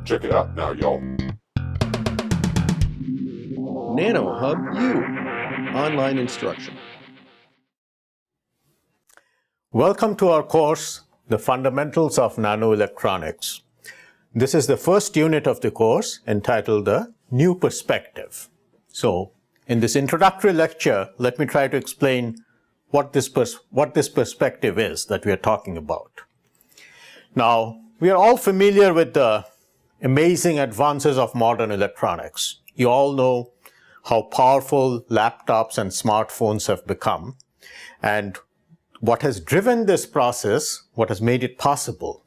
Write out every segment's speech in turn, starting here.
Check it out now, y'all. nanoHUB-U, online instruction. Welcome to our course, The Fundamentals of Nanoelectronics. This is the first unit of the course entitled The New Perspective. So, in this introductory lecture, let me try to explain what this perspective is that we are talking about. Now, we are all familiar with the amazing advances of modern electronics. You all know how powerful laptops and smartphones have become. And what has driven this process, what has made it possible,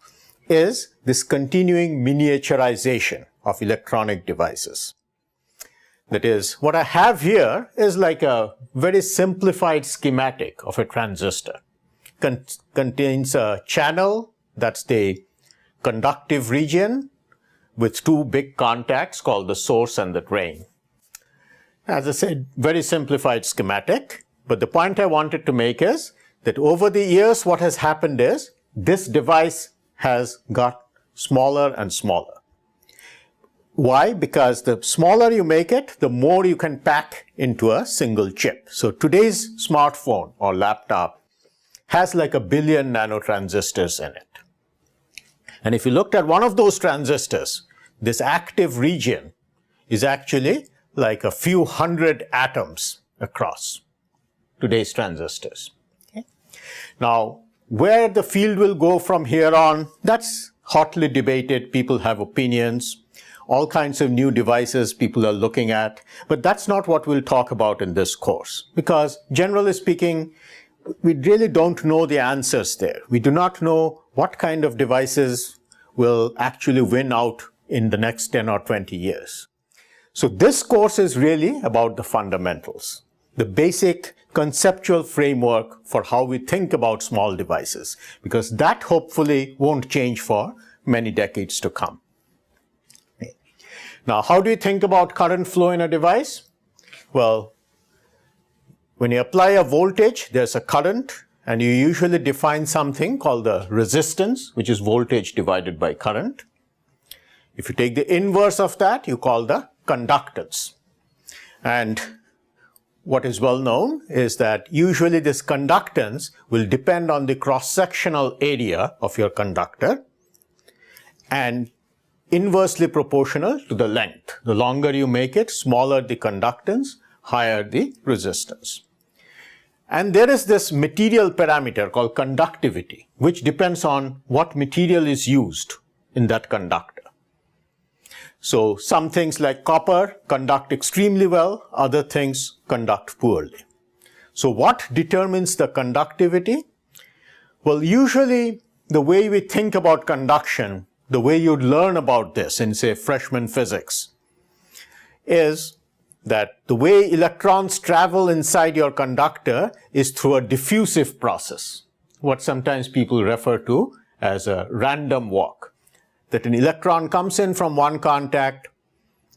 is this continuing miniaturization of electronic devices. That is, what I have here is like a very simplified schematic of a transistor. Contains a channel, that's the conductive region, with two big contacts called the source and the drain. As I said, very simplified schematic, but the point I wanted to make is that over the years what has happened is this device has got smaller and smaller. Why? Because the smaller you make it, the more you can pack into a single chip. So today's smartphone or laptop has like 1 billion nanotransistors in it. And if you looked at one of those transistors, this active region is actually like a few hundred atoms across today's transistors. Okay? Now, where the field will go from here on, that's hotly debated. People have opinions. All kinds of new devices people are looking at, but that's not what we'll talk about in this course, because generally speaking, we really don't know the answers there. We do not know what kind of devices will actually win out in the next 10 or 20 years. So this course is really about the fundamentals, the basic conceptual framework for how we think about small devices, because that hopefully won't change for many decades to come. Now, how do you think about current flow in a device? Well, when you apply a voltage, there's a current, and you usually define something called the resistance, which is voltage divided by current. If you take the inverse of that, you call the conductance. And what is well known is that usually this conductance will depend on the cross-sectional area of your conductor and inversely proportional to the length. The longer you make it, smaller the conductance, higher the resistance. And there is this material parameter called conductivity, which depends on what material is used in that conductor. So some things like copper conduct extremely well, other things conduct poorly. So what determines the conductivity? Well, usually the way we think about conduction, the way you'd learn about this in, say, freshman physics, is that the way electrons travel inside your conductor is through a diffusive process, what sometimes people refer to as a random walk. That an electron comes in from one contact,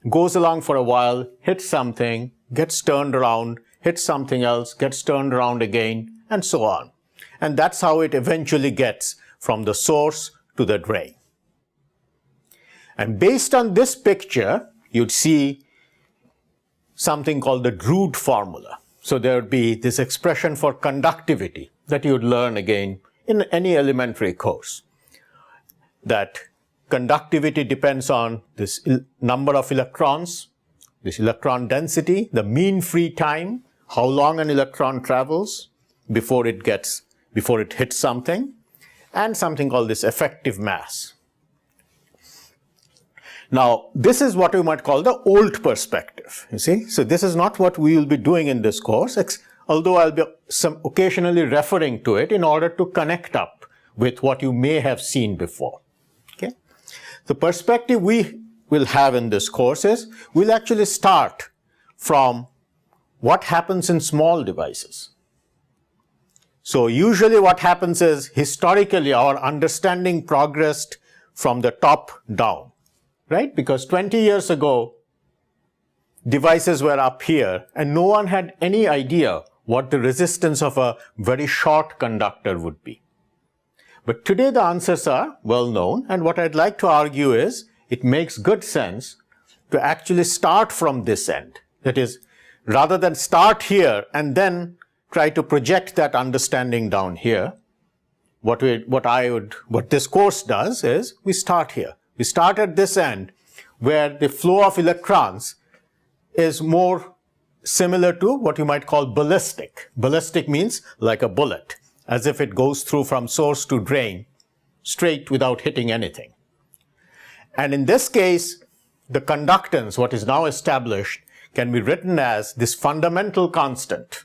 goes along for a while, hits something, gets turned around, hits something else, gets turned around again, and so on. And that's how it eventually gets from the source to the drain. And based on this picture, you'd see something called the Drude formula. So there would be this expression for conductivity that you'd learn again in any elementary course. That conductivity depends on this number of electrons, this electron density, the mean free time, how long an electron travels before it hits something, and something called this effective mass. Now, this is what we might call the old perspective, you see. So this is not what we will be doing in this course, although I'll be occasionally referring to it in order to connect up with what you may have seen before. Okay. The perspective we will have in this course is we'll actually start from what happens in small devices. So usually what happens is historically our understanding progressed from the top down. Right? Because 20 years ago, devices were up here and no one had any idea what the resistance of a very short conductor would be. But today the answers are well known, and what I'd like to argue is it makes good sense to actually start from this end. That is, rather than start here and then try to project that understanding down here, what this course does is we start here. We start at this end where the flow of electrons is more similar to what you might call ballistic. Ballistic means like a bullet, as if it goes through from source to drain straight without hitting anything. And in this case, the conductance, what is now established, can be written as this fundamental constant.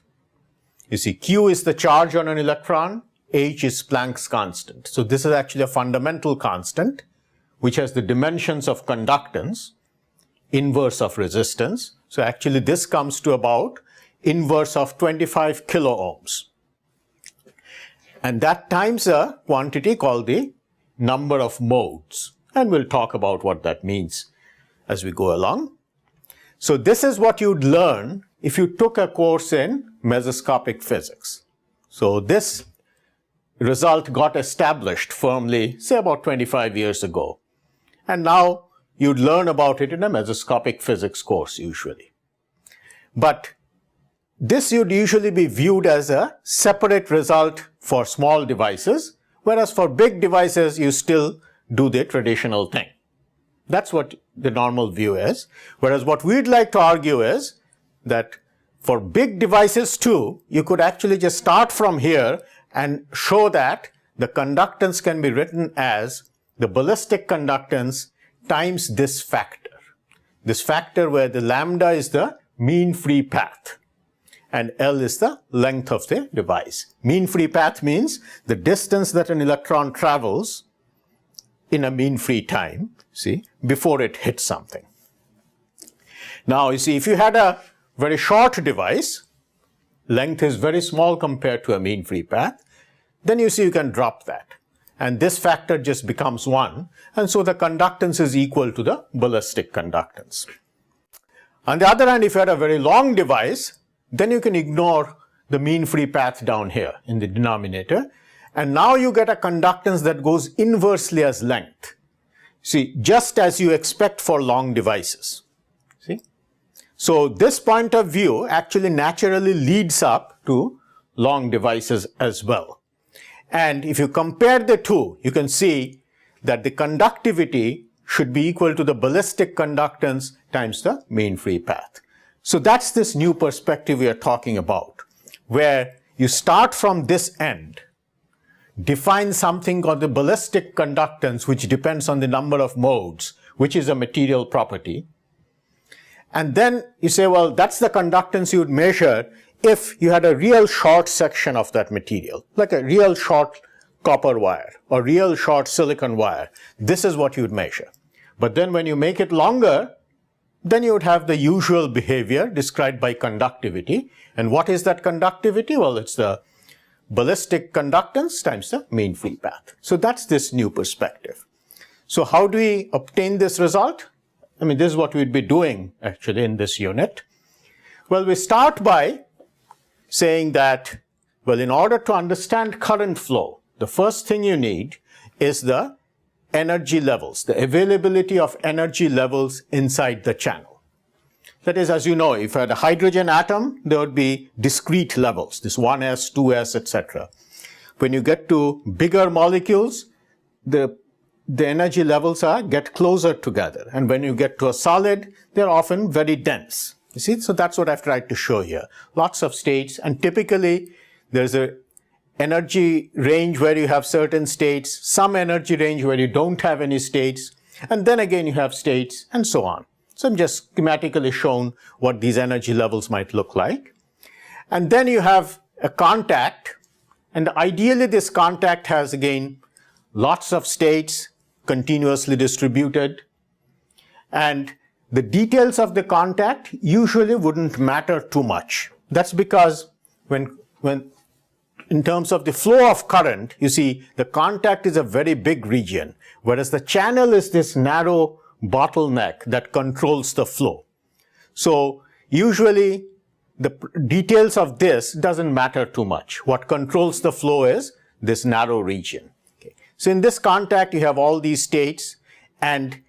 You see, Q is the charge on an electron, H is Planck's constant. So this is actually a fundamental constant, which has the dimensions of conductance, inverse of resistance. So actually this comes to about inverse of 25 kilo ohms. And that times a quantity called the number of modes. And we'll talk about what that means as we go along. So this is what you'd learn if you took a course in mesoscopic physics. So this result got established firmly, say about 25 years ago. And now you'd learn about it in a mesoscopic physics course usually. But this would usually be viewed as a separate result for small devices, whereas for big devices you still do the traditional thing. That's what the normal view is. Whereas what we'd like to argue is that for big devices too, you could actually just start from here and show that the conductance can be written as the ballistic conductance times this factor. This factor where the lambda is the mean free path and L is the length of the device. Mean free path means the distance that an electron travels in a mean free time, see, before it hits something. Now, you see, if you had a very short device, length is very small compared to a mean free path, then you see you can drop that. And this factor just becomes 1, and so the conductance is equal to the ballistic conductance. On the other hand, if you had a very long device, then you can ignore the mean free path down here in the denominator, and now you get a conductance that goes inversely as length. See, just as you expect for long devices. See? So this point of view actually naturally leads up to long devices as well. And if you compare the two, you can see that the conductivity should be equal to the ballistic conductance times the mean free path. So that's this new perspective we are talking about, where you start from this end, define something called the ballistic conductance, which depends on the number of modes, which is a material property. And then you say, well, that's the conductance you would measure if you had a real short section of that material, like a real short copper wire or real short silicon wire. This is what you would measure. But then when you make it longer, then you would have the usual behavior described by conductivity. And what is that conductivity? Well, it's the ballistic conductance times the mean free path. So that's this new perspective. So how do we obtain this result? I mean, this is what we'd be doing actually in this unit. Well, we start by saying that, well, in order to understand current flow, the first thing you need is the energy levels, the availability of energy levels inside the channel. That is, as you know, if you had a hydrogen atom, there would be discrete levels, this 1s, 2s, etc. When you get to bigger molecules, the energy levels get closer together. And when you get to a solid, they're often very dense. You see, so that's what I've tried to show here. Lots of states, and typically there's a energy range where you have certain states, some energy range where you don't have any states, and then again you have states, and so on. So I'm just schematically shown what these energy levels might look like. And then you have a contact, and ideally this contact has again lots of states continuously distributed, and the details of the contact usually wouldn't matter too much. That's because when in terms of the flow of current, you see the contact is a very big region, whereas the channel is this narrow bottleneck that controls the flow. So usually the details of this doesn't matter too much. What controls the flow is this narrow region. Okay. So in this contact, you have all these states, and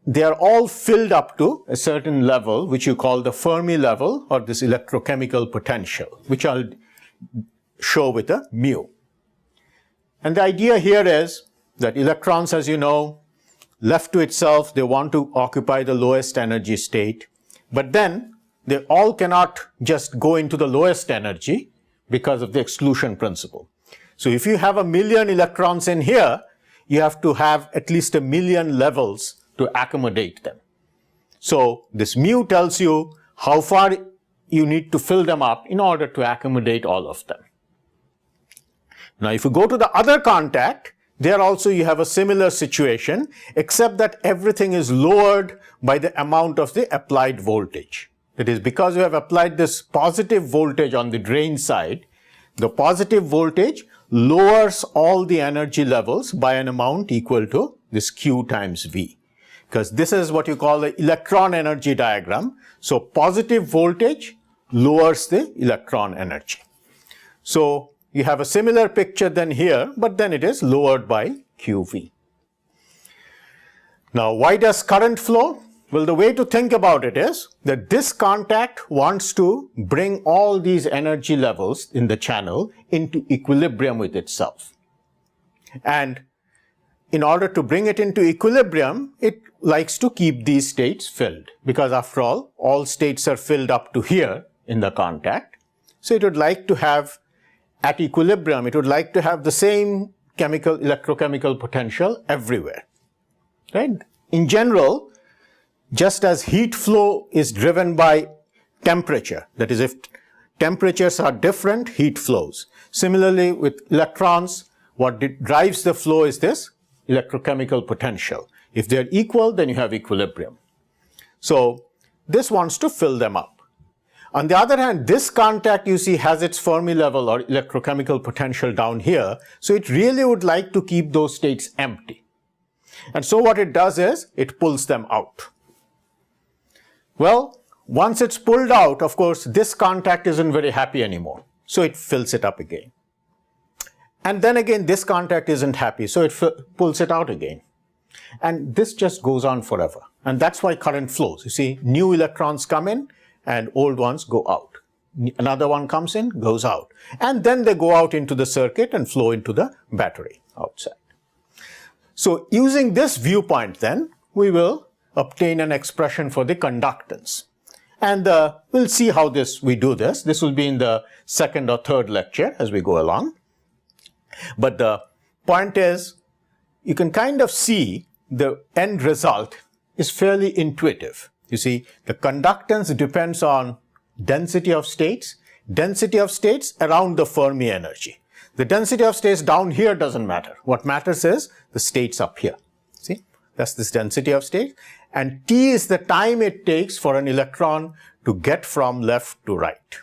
they are all filled up to a certain level, which you call the Fermi level or this electrochemical potential, which I'll show with a mu. And the idea here is that electrons, as you know, left to itself, they want to occupy the lowest energy state, but then they all cannot just go into the lowest energy because of the exclusion principle. So if you have 1,000,000 electrons in here, you have to have at least 1,000,000 levels to accommodate them. So this mu tells you how far you need to fill them up in order to accommodate all of them. Now if you go to the other contact, there also you have a similar situation, except that everything is lowered by the amount of the applied voltage. That is, because you have applied this positive voltage on the drain side, the positive voltage lowers all the energy levels by an amount equal to this Q times V. Because this is what you call the electron energy diagram. So positive voltage lowers the electron energy. So you have a similar picture than here, but then it is lowered by QV. Now, why does current flow? Well, the way to think about it is that this contact wants to bring all these energy levels in the channel into equilibrium with itself. And in order to bring it into equilibrium, it likes to keep these states filled, because after all states are filled up to here in the contact. So it would like to have, at equilibrium, it would like to have the same electrochemical potential everywhere, right? In general, just as heat flow is driven by temperature, that is, if temperatures are different, heat flows. Similarly, with electrons, what drives the flow is this electrochemical potential. If they're equal, then you have equilibrium. So this wants to fill them up. On the other hand, this contact, you see, has its Fermi level or electrochemical potential down here. So it really would like to keep those states empty. And so what it does is it pulls them out. Well, once it's pulled out, of course, this contact isn't very happy anymore. So it fills it up again. And then again, this contact isn't happy. So it pulls it out again. And this just goes on forever. And that's why current flows. You see, new electrons come in and old ones go out. Another one comes in, goes out. And then they go out into the circuit and flow into the battery outside. So using this viewpoint then, we will obtain an expression for the conductance. And we'll see how we do this. This will be in the second or third lecture as we go along. But the point is, you can kind of see the end result is fairly intuitive. You see, the conductance depends on density of states around the Fermi energy. The density of states down here doesn't matter. What matters is the states up here. See, that's this density of states. And T is the time it takes for an electron to get from left to right.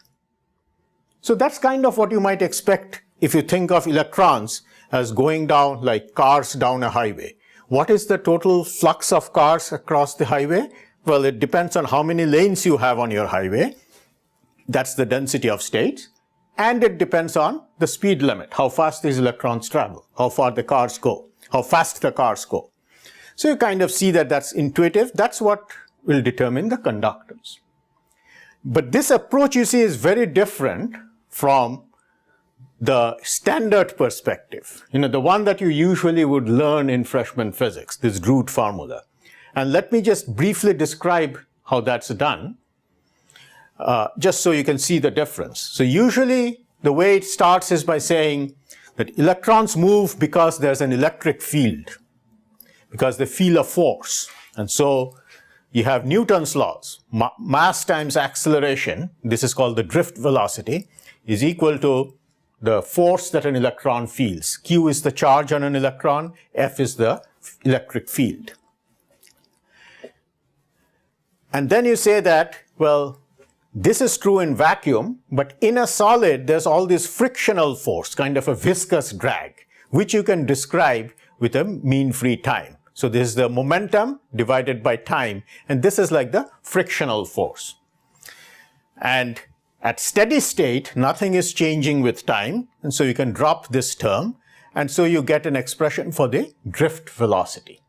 So that's kind of what you might expect if you think of electrons as going down like cars down a highway. What is the total flux of cars across the highway? Well, it depends on how many lanes you have on your highway. That's the density of states. And it depends on the speed limit, how fast these electrons travel, how far the cars go, how fast the cars go. So you kind of see that that's intuitive. That's what will determine the conductance. But this approach, you see, is very different from the standard perspective. You know, the one that you usually would learn in freshman physics, this root formula. And let me just briefly describe how that's done, just so you can see the difference. So usually the way it starts is by saying that electrons move because there's an electric field, because they feel a force. And so you have Newton's laws. Mass times acceleration, this is called the drift velocity, is equal to the force that an electron feels. Q is the charge on an electron, F is the electric field. And then you say that, well, this is true in vacuum, but in a solid, there's all this frictional force, kind of a viscous drag, which you can describe with a mean free time. So this is the momentum divided by time, and this is like the frictional force. And at steady state, nothing is changing with time, and so you can drop this term, and so you get an expression for the drift velocity.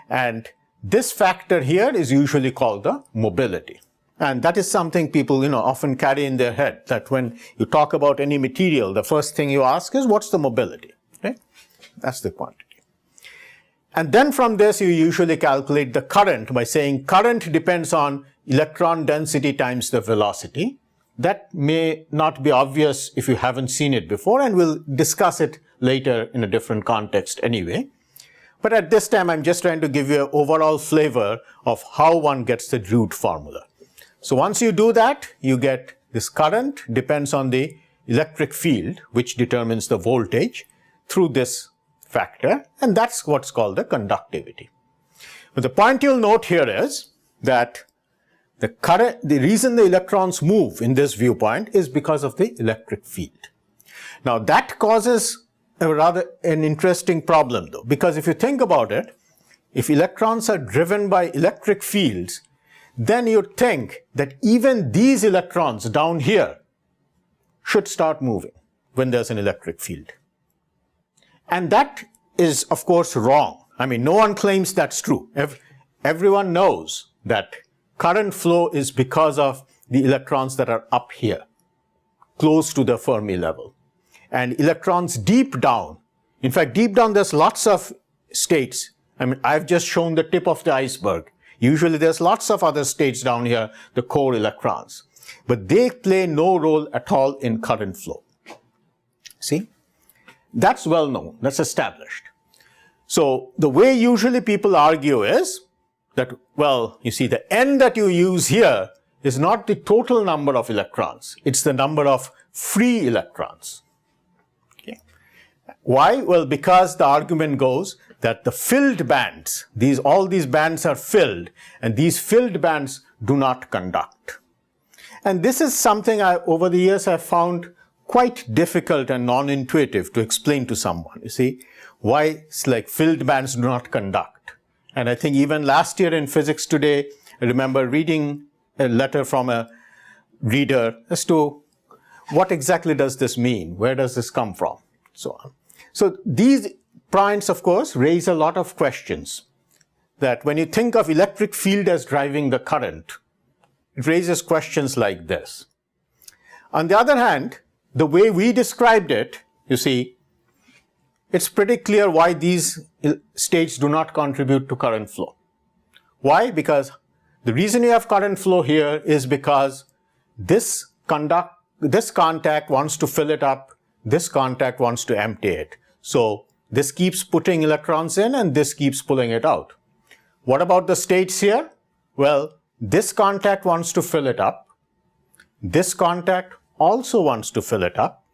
And this factor here is usually called the mobility. And that is something people, often carry in their head, that when you talk about any material, the first thing you ask is, what's the mobility? Right? That's the quantity. And then from this, you usually calculate the current by saying current depends on electron density times the velocity. That may not be obvious if you haven't seen it before, and we'll discuss it later in a different context anyway. But at this time, I'm just trying to give you an overall flavor of how one gets the root formula. So once you do that, you get this current depends on the electric field, which determines the voltage through this factor, and that's what's called the conductivity. But the point you'll note here is that the reason the electrons move in this viewpoint is because of the electric field. Now that causes an interesting problem though, because if you think about it, if electrons are driven by electric fields, then you'd think that even these electrons down here should start moving when there's an electric field. And that is, of course, wrong. I mean, no one claims that's true. Everyone knows that current flow is because of the electrons that are up here, close to the Fermi level. And electrons deep down, in fact, deep down there's lots of states. I mean, I've just shown the tip of the iceberg. Usually there's lots of other states down here, the core electrons. But they play no role at all in current flow. See? That's well known, that's established. So the way usually people argue is that, well, you see, the n that you use here is not the total number of electrons. It's the number of free electrons. Okay. Why? Well, because the argument goes that the filled bands, all these bands are filled, and these filled bands do not conduct. And this is something over the years I've found quite difficult and non-intuitive to explain to someone. You see, why it's like filled bands do not conduct. And I think even last year in Physics Today, I remember reading a letter from a reader as to what exactly does this mean? Where does this come from? So on. So these points, of course, raise a lot of questions. That when you think of electric field as driving the current, it raises questions like this. On the other hand, the way we described it, you see, it's pretty clear why these states do not contribute to current flow. Why? Because the reason you have current flow here is because this contact wants to fill it up, this contact wants to empty it. So this keeps putting electrons in and this keeps pulling it out. What about the states here? Well, this contact wants to fill it up. This contact also wants to fill it up.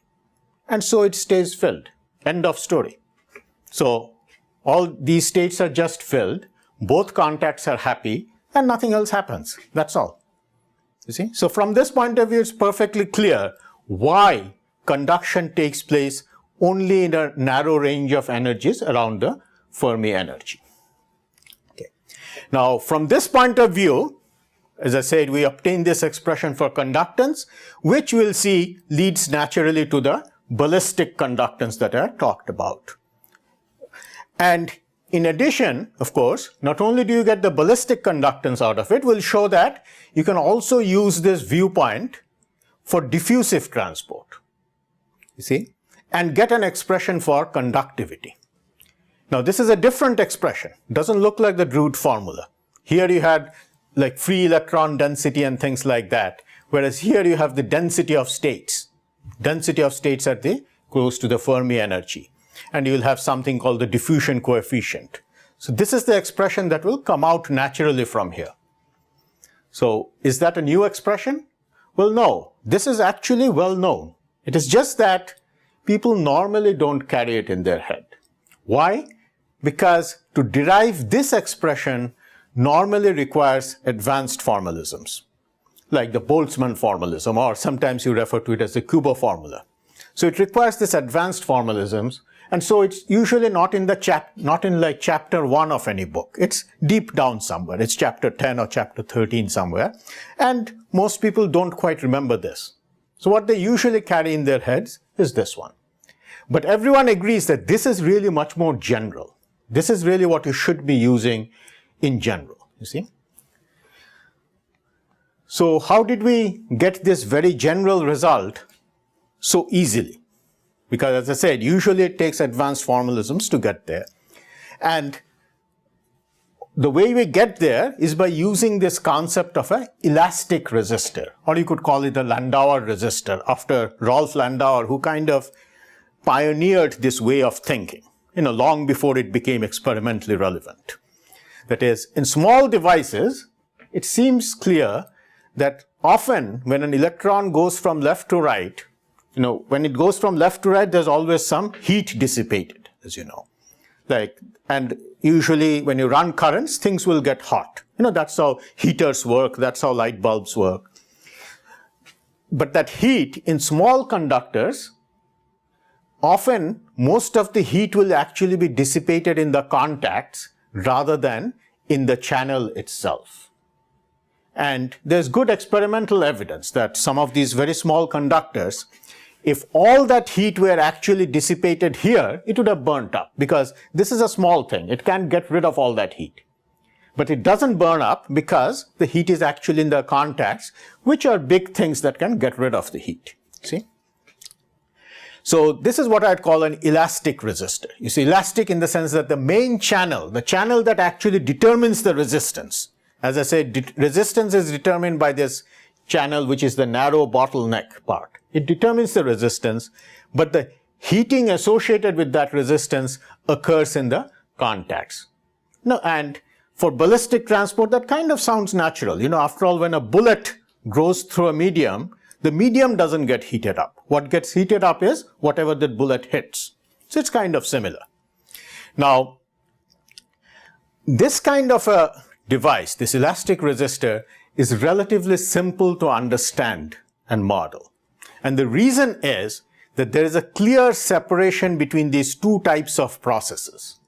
And so it stays filled. End of story. So all these states are just filled. Both contacts are happy and nothing else happens. That's all. You see? So from this point of view, it's perfectly clear why conduction takes place only in a narrow range of energies around the Fermi energy. Okay. Now, from this point of view, as I said, we obtain this expression for conductance, which we'll see leads naturally to the ballistic conductance that I talked about. And in addition, of course, not only do you get the ballistic conductance out of it, we'll show that you can also use this viewpoint for diffusive transport. You see? And get an expression for conductivity. Now, this is a different expression. It doesn't look like the root formula. Here you had like free electron density and things like that, whereas here you have the density of states. Density of states at close to the Fermi energy. And you will have something called the diffusion coefficient. So this is the expression that will come out naturally from here. So is that a new expression? Well, no. This is actually well known. It is just that people normally don't carry it in their head. Why? Because to derive this expression normally requires advanced formalisms, like the Boltzmann formalism, or sometimes you refer to it as the Kubo formula. So it requires this advanced formalisms, and so it's usually not in like chapter 1 of any book. It's deep down somewhere. It's chapter 10 or chapter 13 somewhere, and most people don't quite remember this. So what they usually carry in their heads is this one. But everyone agrees that this is really much more general. This is really what you should be using in general, you see. So how did we get this very general result so easily? Because as I said, usually it takes advanced formalisms to get there. And the way we get there is by using this concept of an elastic resistor, or you could call it a Landauer resistor, after Rolf Landauer, who kind of pioneered this way of thinking, long before it became experimentally relevant. That is, in small devices, it seems clear that often when an electron goes from left to right, when it goes from left to right, there's always some heat dissipated, as you know. And usually when you run currents, things will get hot. That's how heaters work, that's how light bulbs work. But that heat in small conductors, often most of the heat will actually be dissipated in the contacts rather than in the channel itself. And there's good experimental evidence that some of these very small conductors, if all that heat were actually dissipated here, it would have burnt up, because this is a small thing. It can't get rid of all that heat. But it doesn't burn up because the heat is actually in the contacts, which are big things that can get rid of the heat. See? So this is what I'd call an elastic resistor. You see, elastic in the sense that the main channel, the channel that actually determines the resistance. As I said, resistance is determined by this channel, which is the narrow bottleneck part. It determines the resistance, but the heating associated with that resistance occurs in the contacts. And for ballistic transport, that kind of sounds natural. After all, when a bullet goes through a medium, the medium doesn't get heated up. What gets heated up is whatever the bullet hits. So it's kind of similar. Now, this kind of a device, this elastic resistor, is relatively simple to understand and model. And the reason is that there is a clear separation between these two types of processes.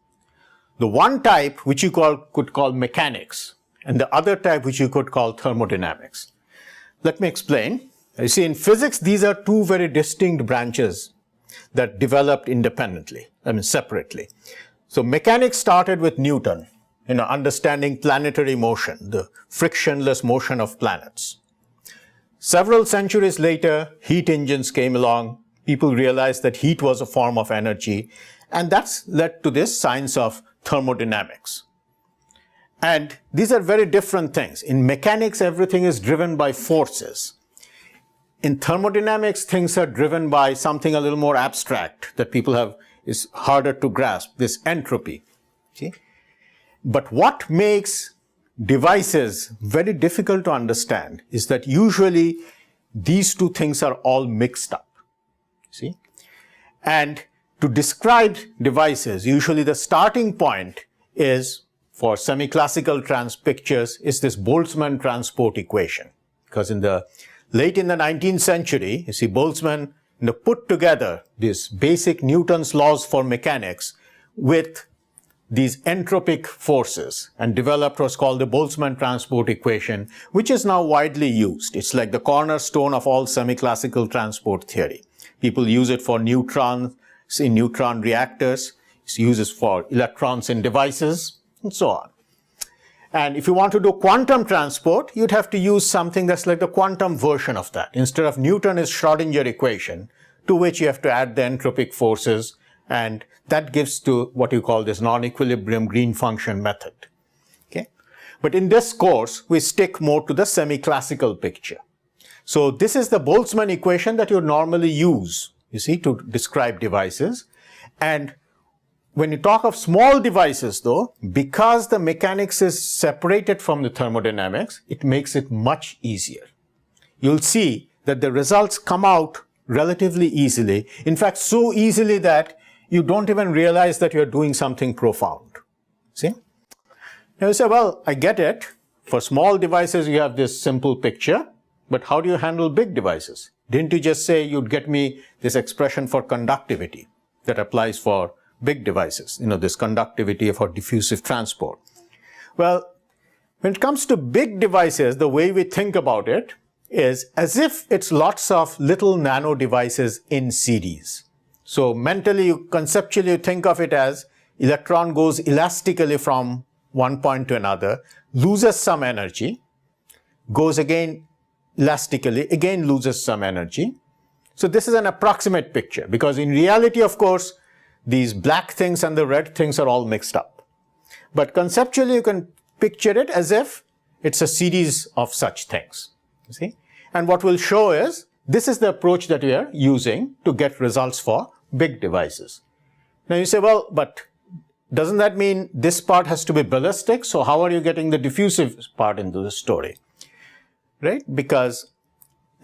The one type, which you could call mechanics, and the other type, which you could call thermodynamics. Let me explain. You see, in physics, these are two very distinct branches that developed independently, separately. So mechanics started with Newton, understanding planetary motion, the frictionless motion of planets. Several centuries later, heat engines came along. People realized that heat was a form of energy, and that's led to this science of thermodynamics. And these are very different things. In mechanics, everything is driven by forces. In thermodynamics, things are driven by something a little more abstract that is harder to grasp, this entropy. See? But what makes devices very difficult to understand is that usually these two things are all mixed up. See? And to describe devices, usually the starting point is, for semi-classical pictures, is this Boltzmann transport equation. Because late in the 19th century, you see, Boltzmann put together these basic Newton's laws for mechanics with these entropic forces and developed what's called the Boltzmann transport equation, which is now widely used. It's like the cornerstone of all semi-classical transport theory. People use it for neutrons in neutron reactors. It's used for electrons in devices, and so on. And if you want to do quantum transport, you'd have to use something that's like the quantum version of that. Instead of Newton is Schrodinger equation, to which you have to add the entropic forces, and that gives to what you call this non-equilibrium Green function method. Okay? But in this course, we stick more to the semi-classical picture. So this is the Boltzmann equation that you normally use, you see, to describe devices. And when you talk of small devices, though, because the mechanics is separated from the thermodynamics, it makes it much easier. You'll see that the results come out relatively easily. In fact, so easily that you don't even realize that you're doing something profound. See? Now you say, well, I get it. For small devices, you have this simple picture, but how do you handle big devices? Didn't you just say you'd get me this expression for conductivity that applies for big devices, this conductivity for diffusive transport? Well, when it comes to big devices, the way we think about it is as if it's lots of little nano devices in series. So mentally, conceptually, you think of it as electron goes elastically from one point to another, loses some energy, goes again elastically, again loses some energy. So this is an approximate picture, because in reality, of course, these black things and the red things are all mixed up. But conceptually, you can picture it as if it's a series of such things. You see? And what we'll show is, this is the approach that we are using to get results for big devices. Now you say, well, but doesn't that mean this part has to be ballistic? So how are you getting the diffusive part into the story? Right? Because,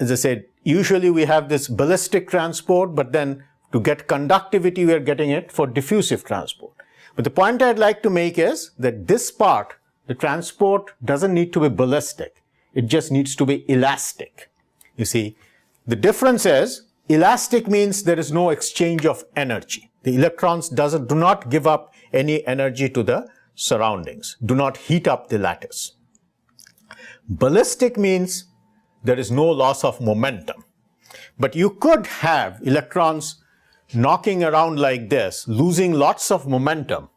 as I said, usually we have this ballistic transport, but then to get conductivity, we are getting it for diffusive transport. But the point I'd like to make is that this part, the transport, doesn't need to be ballistic. It just needs to be elastic. You see, the difference is, elastic means there is no exchange of energy. The electrons do not give up any energy to the surroundings, do not heat up the lattice. Ballistic means there is no loss of momentum. But you could have electrons knocking around like this, losing lots of momentum,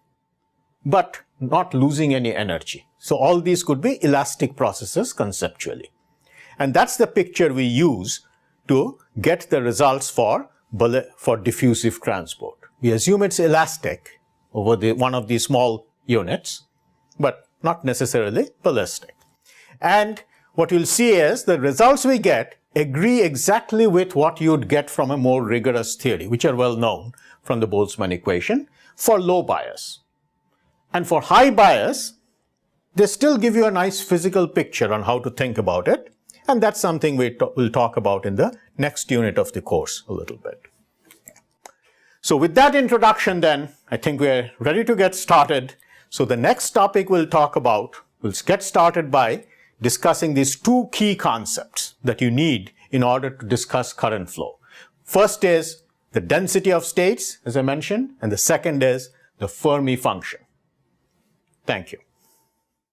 but not losing any energy. So all these could be elastic processes conceptually. And that's the picture we use to get the results for diffusive transport. We assume it's elastic over one of these small units, but not necessarily ballistic. And what you'll see is the results we get agree exactly with what you'd get from a more rigorous theory, which are well known from the Boltzmann equation, for low bias. And for high bias, they still give you a nice physical picture on how to think about it. And that's something we'll talk about in the next unit of the course a little bit. So with that introduction then, I think we're ready to get started. So the next topic we'll get started by discussing these two key concepts that you need in order to discuss current flow. First is the density of states, as I mentioned, and the second is the Fermi function. Thank you.